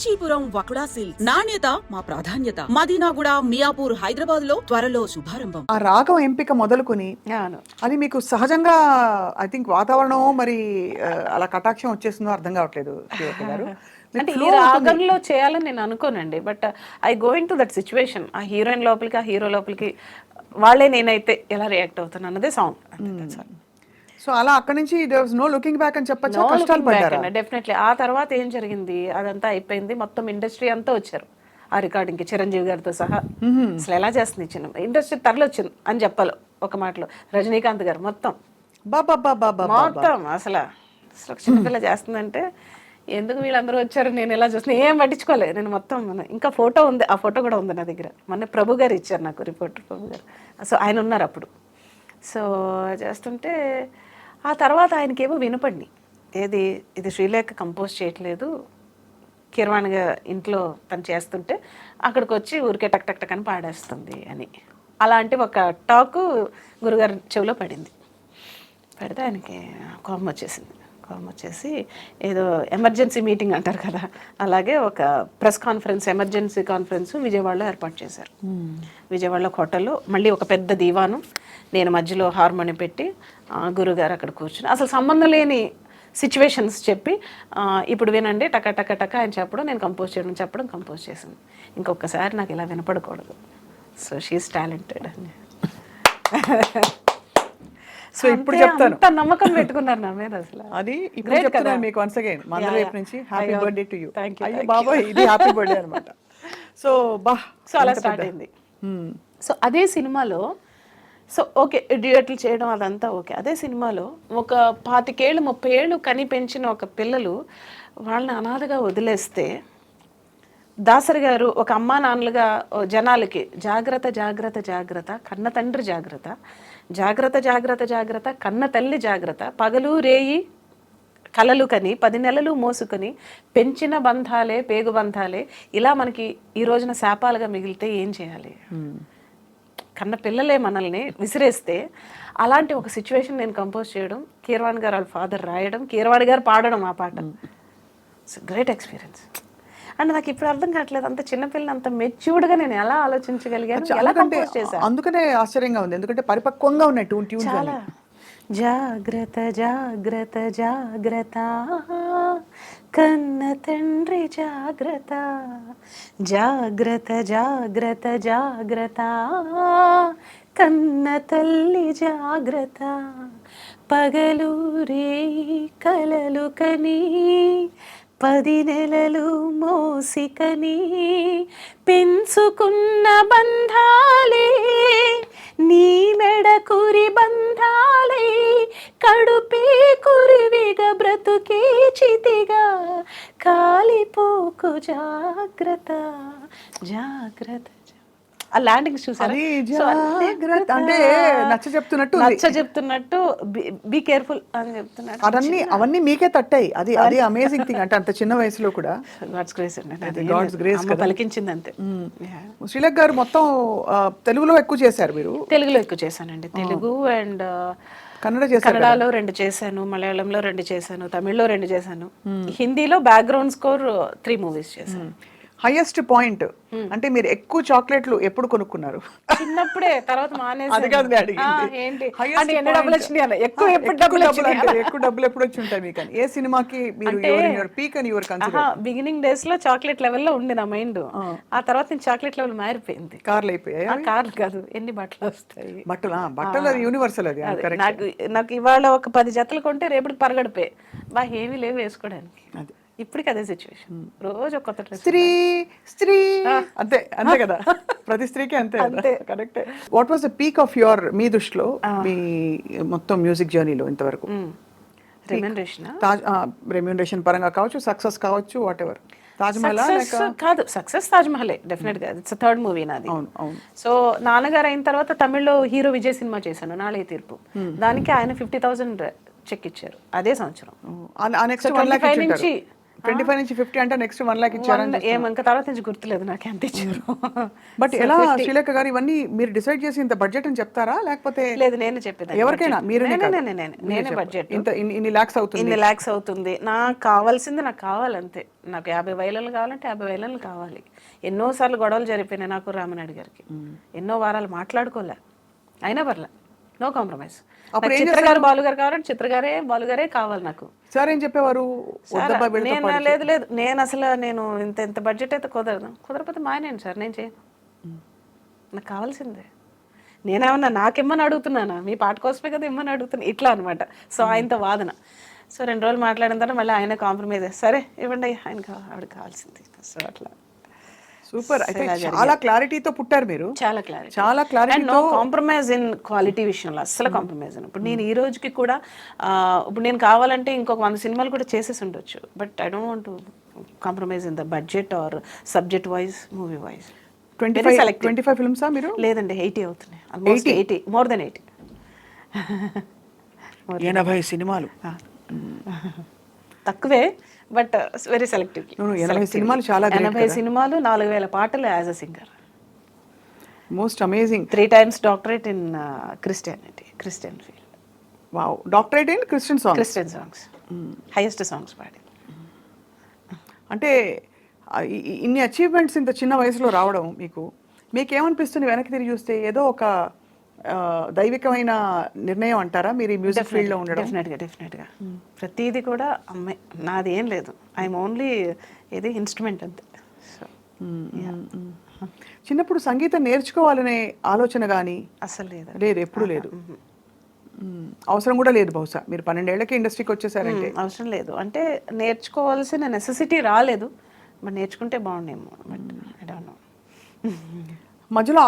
Kanchipuram వకుడా silks నాణ్యత మా ప్రాధాన్యత. మదీనాగూడ, మియాపూర్, హైదరాబాద్ లో త్వరలో శుభారంభం. ఆ రాగం ఎంపిక మొదలుకొని అది మీకు సహజంగా ఐ థింక్ వాతావరణం మరి అలా కటాక్షం వచ్చేస్తుందో అర్థం కావట్లేదు శ్రీలత గారు. అంటే ఈ రాగంలో చేయాలని నేను అనుకోనండి, but I going to that situation. ఆ హీరోయిన్ లోపలికి, ఆ హీరో లోపలికి వాళ్ళే నేనైతే ఎలా రియాక్ట్ అవుతాను అన్నదే సాంగ్. సో అలా అక్కడి నుంచి there was no looking back అని చెప్పొచ్చు. కష్టాలు పడ్డారా? డెఫినెట్లీ. ఆ తర్వాత ఏం జరిగింది, అదంతా అయిపోయింది, మొత్తం ఇండస్ట్రీ అంతా వచ్చారు ఆ రికార్డింగ్కి, చిరంజీవి గారితో సహా. అసలు ఎలా చేస్తుంది చిన్న ఇండస్ట్రీ తరలొచ్చింది అని చెప్పాలి ఒక మాటలో. రజనీకాంత్ గారు మొత్తం మొత్తం అసలు చిన్నపిల్ల చేస్తుందంటే ఎందుకు వీళ్ళందరూ వచ్చారు, నేను ఎలా చూస్తున్నా ఏం పట్టించుకోలేదు నేను మొత్తం. ఇంకా ఫోటో ఉంది, ఆ ఫోటో కూడా ఉంది నా దగ్గర. మొన్న ప్రభు గారు ఇచ్చారు నాకు, రిపోర్టర్ ప్రభు గారు. సో ఆయన ఉన్నారు అప్పుడు. సో చేస్తుంటే ఆ తర్వాత ఆయనకేమో వినపడి, ఏది ఇది శ్రీలేఖ కంపోజ్ చేయట్లేదు, కీరవాణిగా ఇంట్లో తను చేస్తుంటే అక్కడికి వచ్చి ఊరికే టక్ టక్ టక్ అని పాడేస్తుంది అని. అలాంటి ఒక టాకు గురుగారి చెవిలో పడింది. పడితే ఆయనకి కోపం వచ్చేసింది. కోపం వచ్చేసి ఏదో ఎమర్జెన్సీ మీటింగ్ అంటారు కదా, అలాగే ఒక ప్రెస్ కాన్ఫరెన్స్, ఎమర్జెన్సీ కాన్ఫరెన్స్ విజయవాడలో ఏర్పాటు చేశారు. విజయవాడలో హోటల్లో మళ్ళీ ఒక పెద్ద దీవాను, నేను మధ్యలో హార్మోని పెట్టి గురుగారు అక్కడ కూర్చుని అసలు సంబంధం లేని సిచ్యువేషన్స్ చెప్పి ఇప్పుడు వినండి టక టక టక ఆయన చెప్పడం, నేను కంపోజ్ చేయడం, చెప్పడం, కంపోజ్ చేసింది. ఇంకొకసారి నాకు ఇలా వినపడకూడదు. సో షీఈస్ టాలెంటెడ్ అని. సో ఇప్పుడు చెప్తాను, అంత నమ్మకం పెట్టుకున్నారు నా మీద. అసలు అది ఇప్పుడు చెప్తున్నాను మీకు వన్స్ అగైన్ మన వైపు నుంచి హ్యాపీ బర్త్డే టు యూ. అయ్యో బాబా ఇది హ్యాపీ బర్త్డే అనమాట. సో సో అలా స్టార్ట్ అయింది. సో అదే సినిమాలో సో ఓకే డ్యూయట్లు చేయడం అదంతా ఓకే. అదే సినిమాలో ఒక 25 ఏళ్ళు 30 ఏళ్ళు కని పెంచిన ఒక పిల్లలు వాళ్ళని అనాథగా వదిలేస్తే దాసరి గారు ఒక అమ్మా నాన్నలుగా జనాలకి జాగ్రత్త జాగ్రత్త జాగ్రత్త, కన్న తండ్రి జాగ్రత్త, జాగ్రత్త జాగ్రత్త జాగ్రత్త, కన్న తల్లి జాగ్రత్త, పగలు రేయి కలలు కని 10 నెలలు మోసుకొని పెంచిన బంధాలే పేగు బంధాలే ఇలా మనకి ఈ రోజున శాపాలుగా మిగిలితే ఏం చేయాలి? కన్న పిల్లలే మనల్ని విసిరేస్తే అలాంటి ఒక సిచ్యువేషన్ నేను కంపోజ్ చేయడం, కీరవాణి గారు వాళ్ళ ఫాదర్ రాయడం, కీరవాణి గారు పాడడం ఆ పాట. It's great experience. అండ్ నాకు ఇప్పుడు అర్థం కావట్లేదు, అంత చిన్నపిల్లని అంత మెచ్యూర్డ్గా నేను ఎలా ఆలోచించగలిగాను, ఎలా కంపోజ్ చేశాను. అందుకనే ఆశ్చర్యంగా ఉంది, ఎందుకంటే పరిపక్వంగా ఉన్నాయి ట్యూన్ చాలా. జాగ్రత్త జాగ్రత్త జాగ్రత్త, కన్న తండ్రి జాగ్రత్త, జాగ్రత్త జాగ్రత్త జాగ్రత్త, కన్న తల్లి జాగ్రత్త, పగలు రే కలలు కని 10 నెలలు మోసికని పెంచుకున్న బంధాలే నీ మెడ కురి బంధాలే, కడుపే కురివిగా బ్రతుకే చితిగా కాలిపోకు జాగ్రత్త జాగ్రత్త. ఆ ల్యాండింగ్స్ చూసారు అంటే నచ్చ చెప్తున్నట్టు బీ కేర్ఫుల్ అని చెప్తున్నాడు. అవన్నీ మీకే తట్టాయి. అది అది అమేజింగ్ థింగ్. అంటే అంత చిన్న వయసులో కూడా గాడ్స్ గ్రేస్ అండి, గాడ్స్ గ్రేస్ పలికించింది అంతే. శ్రీలేఖ గారు మొత్తం తెలుగులో ఎక్కువ చేశారు మీరు? తెలుగులో ఎక్కువ చేశానండి. తెలుగు అండ్ కన్నడలో 2 చేశాను, మలయాళంలో 2 చేశాను, తమిళ్లో 2 చేశాను, హిందీలో బ్యాక్గ్రౌండ్ స్కోర్ 3 మూవీస్ చేశాను. హైయెస్ట్ పాయింట్ అంటే మీరు ఎక్కువ చాక్లెట్లు ఎప్పుడు కొనుక్కున్నారు? చిన్నప్పుడే, తర్వాత మానేసి. ఏంటి ఎక్కువ డబ్బులు ఎప్పుడు వచ్చి ఉంటాయి మీకు? ఏ సినిమాకి మీరు పీక్ అని బిగినింగ్ డేస్ లో చాక్లెట్ లెవెల్ లో ఉండే నా మైండ్. ఆ తర్వాత నేను చాక్లెట్ లెవెల్ మారిపోయింది. కార్లు అయిపోయాయి? కార్లు కాదు, ఎన్ని బట్టలు వస్తాయి. బట్టలు అది యూనివర్సల్. అది నాకు ఇవాళ ఒక 10 జతలు కొంటే రేపటికి పరగడిపోయి ఏమీ లేవు వేసుకోవడానికి. ఇప్పటికి అదే సిచ్యువేషన్. రోజు కొత్త డ్రెస్. స్త్రీ అంతే అంతే కదా, ప్రతి స్త్రీకి అంతే. కరెక్టే. What was the peak of your, మీ దృష్టిలో మీ మొత్తం మ్యూజిక్ జర్నీలో ఇంతవరకు? రెమ్యూనరేషన్ పరంగా కావచ్చు, సక్సెస్ కావచ్చు, వాట్ ఎవర్. కాదు, సక్సెస్ తాజ్ మహలే డెఫినెట్ గా. ఇట్స్ 3rd మూవీ నాది. సో నాన్నగారు అయిన తర్వాత తమిళ్లో హీరో విజయ్ సినిమా చేశాను, నాళే తీర్పు. దానికి ఆయన 50,000 చెక్ ఇచ్చారు అదే సంవత్సరం. 25 నుంచి 25 నుంచి 50 అంటే నెక్స్ట్ 1 లాక్ ఇచ్చారని ఏం ఇంకా తర్వాత నుంచి గుర్తులేదు నాకు ఎంత ఇచ్చారు. బట్ ఎలా శ్రీలేఖ గారు ఇవన్నీ మీరు డిసైడ్ చేసి ఇంత బడ్జెట్ అని చెప్తారా లేకపోతే లేదు నేను చెప్పేది ఎవరికైనా మీరే నేనే బడ్జెట్ ఇంత ఇన్ని లాక్స్ అవుతుంది ఇన్ని ల్యాక్స్ అవుతుంది, నాకు కావాల్సింది నాకు కావాలంతే. నాకు 50,000 కావాలంటే 50,000 కావాలి. ఎన్నోసార్లు గొడవలు జరిగిపోయినాయి నాకు రామనాయుడు గారికి, ఎన్నో వారాలు మాట్లాడుకోలే, అయినా పర్లే, నో కాంప్రమైజ్. చిత్రగారు బాలుగారు కావాలంటే చిత్రగారే బాలుగారే కావాలి నాకు. సార్ ఏం చెప్పేవారు? నేను లేదు నేను అసలు నేను ఇంత బడ్జెట్ అయితే కుదరకపోతే మానేయండి సార్, నేను చేయను, నాకు కావాల్సిందే. నేనేమన్నా నాకేమని అడుగుతున్నానా, మీ పాట కోసమే కదా ఇమ్మని అడుగుతున్నా, ఇట్లా అనమాట. సో ఆయనతో వాదన. సో 2 రోజులు మాట్లాడిన తర్వాత మళ్ళీ ఆయన కాంప్రమైజ్, సరే ఇవ్వండి ఆవిడ కావాల్సింది. సో అట్లా సూపర్. అయితే చాలా క్లారిటీతో పుట్టారు మీరు, చాలా క్లారిటీ, చాలా clarity. No compromise in quality విషయంలో అస్సలు కాంప్రమైజ్. ఇప్పుడు నేను ఈ రోజుకి కూడా ఇప్పుడు నేను కావాలంటే ఇంకొక 100 సినిమాలు కూడా చేసేసి ఉండొచ్చు, but I don't want to compromise in the budget or subject wise, movie wise. 25 ఫిల్మ్సా మీరు? లేదండి 80 అవుతున్నాయి, ఆల్మోస్ట్ 80, మోర్ దెన్ 80. 80 సినిమాలు తక్కువే, బట్ వెరీ సెలెక్టివ్. 80 సినిమాలు చాలా 80 సినిమాలు, 4,000 పాటలు as a singer. Most amazing. 3 times doctorate in Christian field. Wow, doctorate in Christian songs, highest songs పాడి. అంటే ఇన్ని అచీవ్మెంట్స్ ఇంత చిన్న వయసులో రావడం మీకేమనిపిస్తుంది వెనక్కి తిరిగి చూస్తే? ఏదో ఒక దైవికమైన నిర్ణయం అంటారా మీరు ఈ మ్యూజిక్ ఫీల్డ్లో ఉండడం? డెఫినెట్గా ప్రతిదీ కూడా అమ్మాయి, నాది ఏం లేదు, ఐఎమ్ ఓన్లీ ఇది ఇన్స్ట్రుమెంట్ అంతే. సో చిన్నప్పుడు సంగీతం నేర్చుకోవాలనే ఆలోచన కానీ అసలు లేదు, ఎప్పుడు లేదు, అవసరం కూడా లేదు. బహుశా మీరు 12 ఏళ్లకి ఇండస్ట్రీకి వచ్చేసారంటే అవసరం లేదు, అంటే నేర్చుకోవాల్సిన నెసెసిటీ రాలేదు, బట్ నేర్చుకుంటే బాగుండేమో, బట్ ఐ డోంట్ నో. మధ్యలో